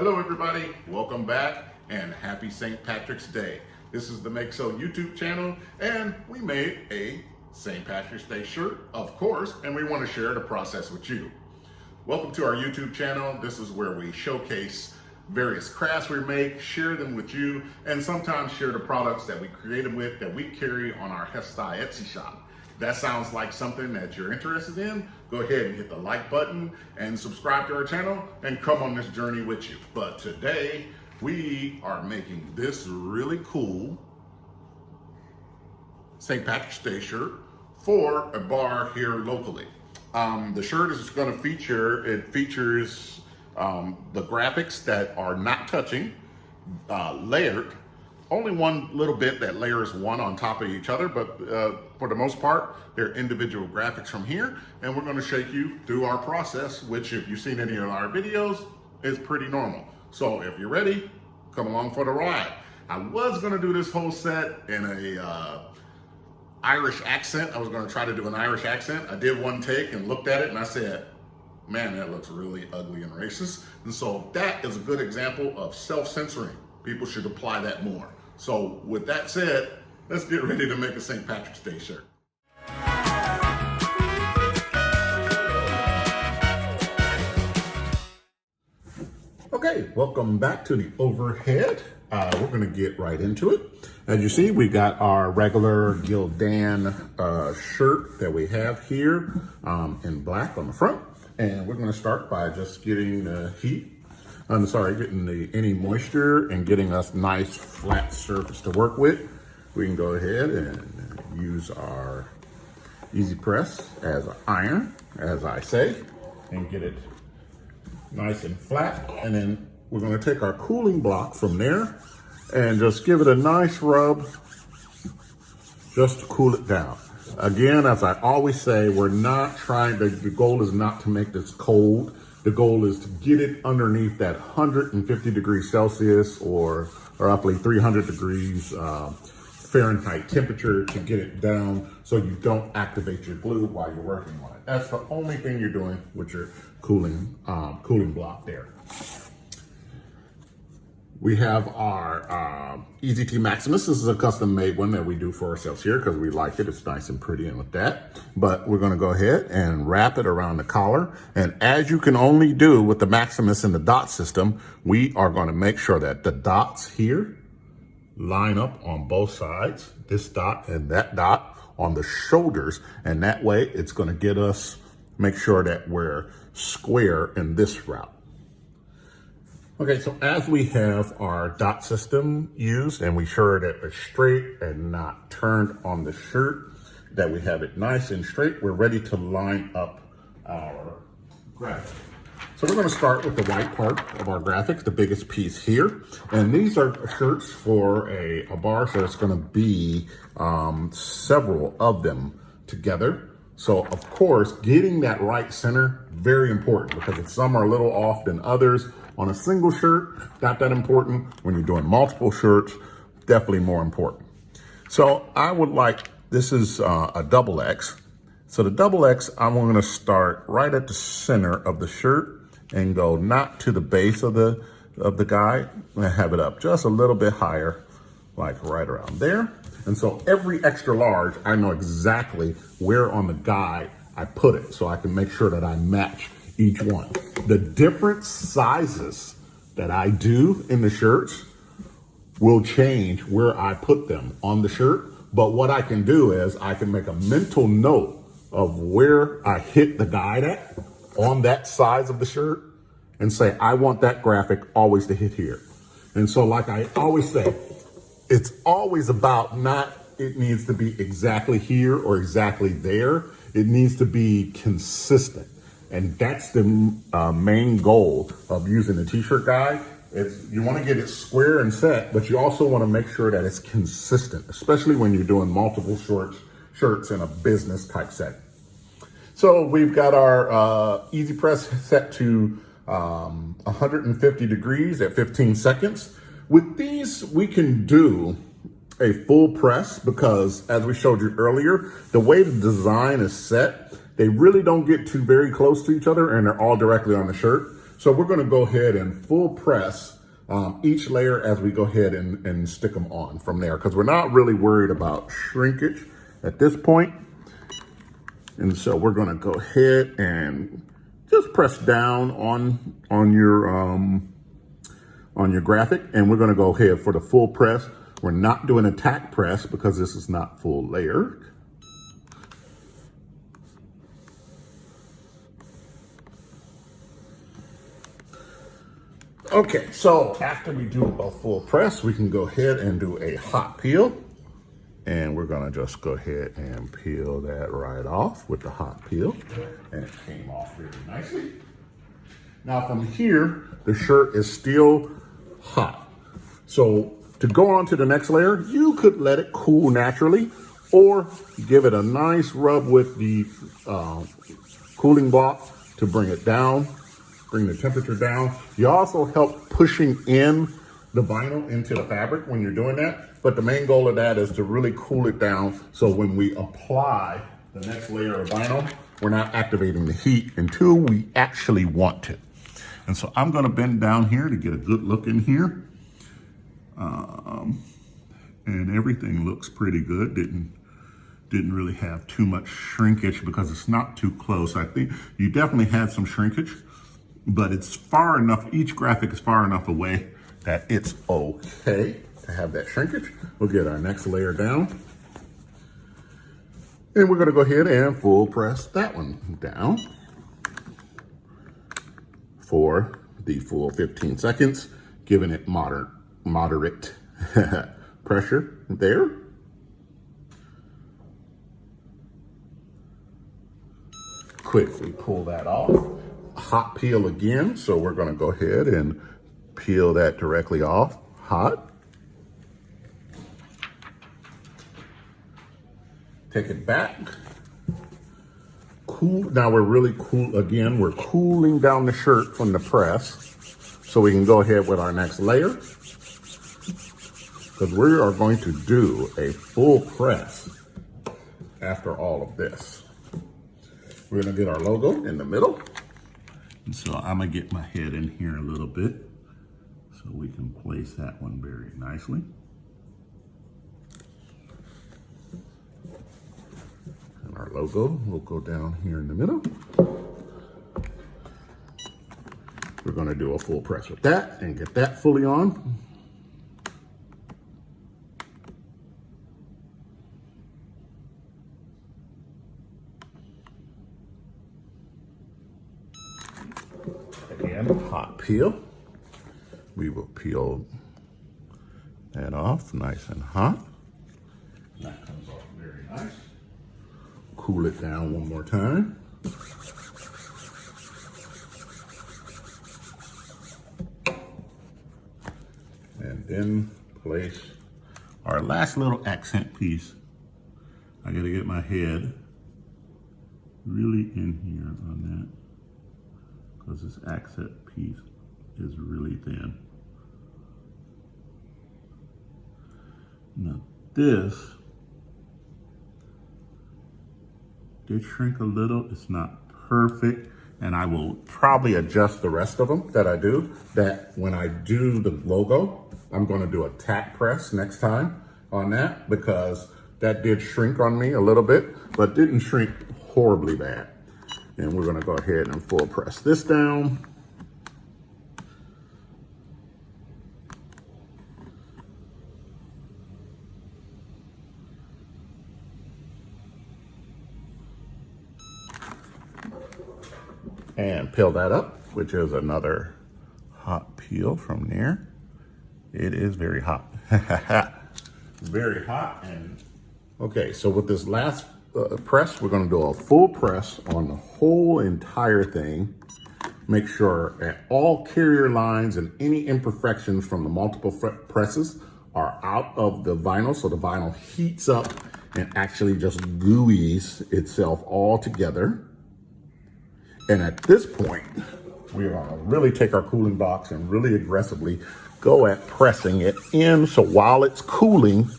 Hello everybody, welcome back and happy St. Patrick's Day. This is the Makeso YouTube channel and we made a St. Patrick's Day shirt, of course, and we want to share the process with you. Welcome to our YouTube channel. This is where we showcase various crafts we make, share them with you, and sometimes share the products that we created with that we carry on our Hestai Etsy shop. That sounds like something that you're interested in, go ahead and hit the like button and subscribe to our channel and come on this journey with you. But today we are making this really cool St. Patrick's Day shirt for a bar here locally. The shirt is going to features the graphics that are not touching, layered. Only one little bit that layers one on top of each other, but for the most part, they're individual graphics from here. And we're gonna shake you through our process, which if you've seen any of our videos, is pretty normal. So if you're ready, come along for the ride. I was gonna do this whole set in a Irish accent. I was gonna try to do an Irish accent. I did one take and looked at it and I said, man, that looks really ugly and racist. And so that is a good example of self-censoring. People should apply that more. So with that said, let's get ready to make a St. Patrick's Day shirt. Okay, welcome back to the overhead. We're gonna get right into it. As you see, we got our regular Gildan shirt that we have here in black on the front. And we're gonna start by just getting the heat. Getting any moisture and getting us nice flat surface to work with. We can go ahead and use our easy press as an iron, as I say, and get it nice and flat. And then we're gonna take our cooling block from there and just give it a nice rub just to cool it down. Again, as I always say, we're not trying, the goal is not to make this cold. The goal is to get it underneath that 150 degrees Celsius or roughly 300 degrees Fahrenheit temperature to get it down so you don't activate your glue while you're working on it. That's the only thing you're doing with your cooling block there. We have our EZT Maximus. This is a custom made one that we do for ourselves here because we like it. It's nice and pretty and with that. But we're gonna go ahead and wrap it around the collar. And as you can only do with the Maximus and the dot system, we are gonna make sure that the dots here line up on both sides, this dot and that dot on the shoulders. And that way it's gonna get us, make sure that we're square in this route. Okay, so as we have our dot system used and we sure that it's straight and not turned on the shirt, that we have it nice and straight, we're ready to line up our graphic. So we're gonna start with the white part of our graphics, the biggest piece here. And these are shirts for a bar, so it's gonna be several of them together. So of course, getting that right center, very important because if some are a little off than others, on a single shirt, not that important. When you're doing multiple shirts, definitely more important. So I would like, this is a double X. So the double X, I'm gonna start right at the center of the shirt and go not to the base of the guy, and have it up just a little bit higher, like right around there. And so every extra large, I know exactly where on the guy I put it so I can make sure that I match each one. The different sizes that I do in the shirts will change where I put them on the shirt. But what I can do is I can make a mental note of where I hit the guide at on that size of the shirt and say, I want that graphic always to hit here. And so like I always say, it's always about not, it needs to be exactly here or exactly there. It needs to be consistent. And that's the main goal of using the t-shirt guide. You want to get it square and set, but you also want to make sure that it's consistent, especially when you're doing multiple shirts in a business type setting. So we've got our easy press set to 150 degrees at 15 seconds. With these, we can do a full press because as we showed you earlier, the way the design is set, they really don't get too very close to each other and they're all directly on the shirt. So we're gonna go ahead and full press each layer as we go ahead and stick them on from there, because we're not really worried about shrinkage at this point. And so we're gonna go ahead and just press down on your graphic, and we're gonna go ahead for the full press. We're not doing a tack press because this is not full layer. Okay, so after we do a full press, we can go ahead and do a hot peel. And we're gonna just go ahead and peel that right off with the hot peel. And it came off very nicely. Now from here, the shirt is still hot. So to go on to the next layer, you could let it cool naturally or give it a nice rub with the cooling block to bring it down, bring the temperature down. You also help pushing in the vinyl into the fabric when you're doing that. But the main goal of that is to really cool it down so when we apply the next layer of vinyl, we're not activating the heat until we actually want to. And so I'm gonna bend down here to get a good look in here. And everything looks pretty good. Didn't really have too much shrinkage because it's not too close. I think you definitely had some shrinkage, but it's far enough, each graphic is far enough away that it's okay to have that shrinkage. We'll get our next layer down. And we're gonna go ahead and full press that one down for the full 15 seconds, giving it moderate pressure there. Quickly pull that off. Hot peel again, so we're gonna go ahead and peel that directly off, hot. Take it back. Cool, now we're really cool, again, we're cooling down the shirt from the press so we can go ahead with our next layer. Because we are going to do a full press after all of this. We're gonna get our logo in the middle. And so I'm gonna get my head in here a little bit so we can place that one very nicely. And our logo will go down here in the middle. We're gonna do a full press with that and get that fully on. Again, hot peel. We will peel that off nice and hot. That comes off very nice. Cool it down one more time. And then place our last little accent piece. I gotta get my head really in here on that, because this accent piece is really thin. Now this did shrink a little. It's not perfect, and I will probably adjust the rest of them that I do. That when I do the logo, I'm gonna do a tack press next time on that, because that did shrink on me a little bit, but didn't shrink horribly bad. And we're gonna go ahead and full press this down. And peel that up, which is another hot peel from there. It is very hot. Very hot. And okay, so with this last press, we're gonna do a full press on the whole entire thing. Make sure that all carrier lines and any imperfections from the multiple presses are out of the vinyl, so the vinyl heats up and actually just gooeys itself all together. And at this point, we're gonna really take our cooling box and really aggressively go at pressing it in. So while it's cooling,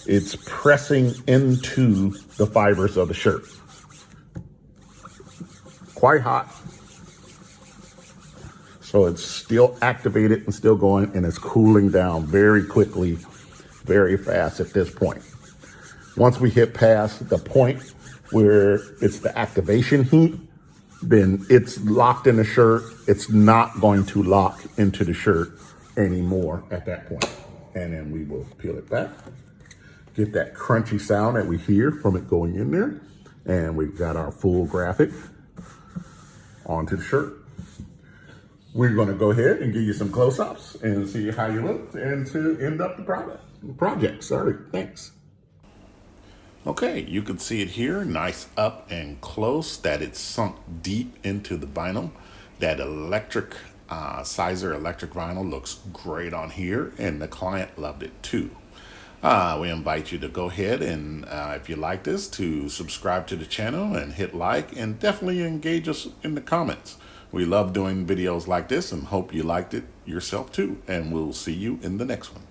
it's pressing into the fibers of the shirt. Quite hot. So it's still activated and still going, and it's cooling down very quickly, very fast at this point. Once we hit past the point where it's the activation heat, then it's locked in the shirt. It's not going to lock into the shirt anymore at that point. And then we will peel it back, get that crunchy sound that we hear from it going in there. And we've got our full graphic onto the shirt. We're going to go ahead and give you some close-ups and see how you look and to end up the project. Sorry, thanks. Okay, you can see it here, nice up and close, that it's sunk deep into the vinyl. That electric Sizer electric vinyl looks great on here, and the client loved it too. We invite you to go ahead and, if you like this, to subscribe to the channel and hit like, and definitely engage us in the comments. We love doing videos like this and hope you liked it yourself too, and we'll see you in the next one.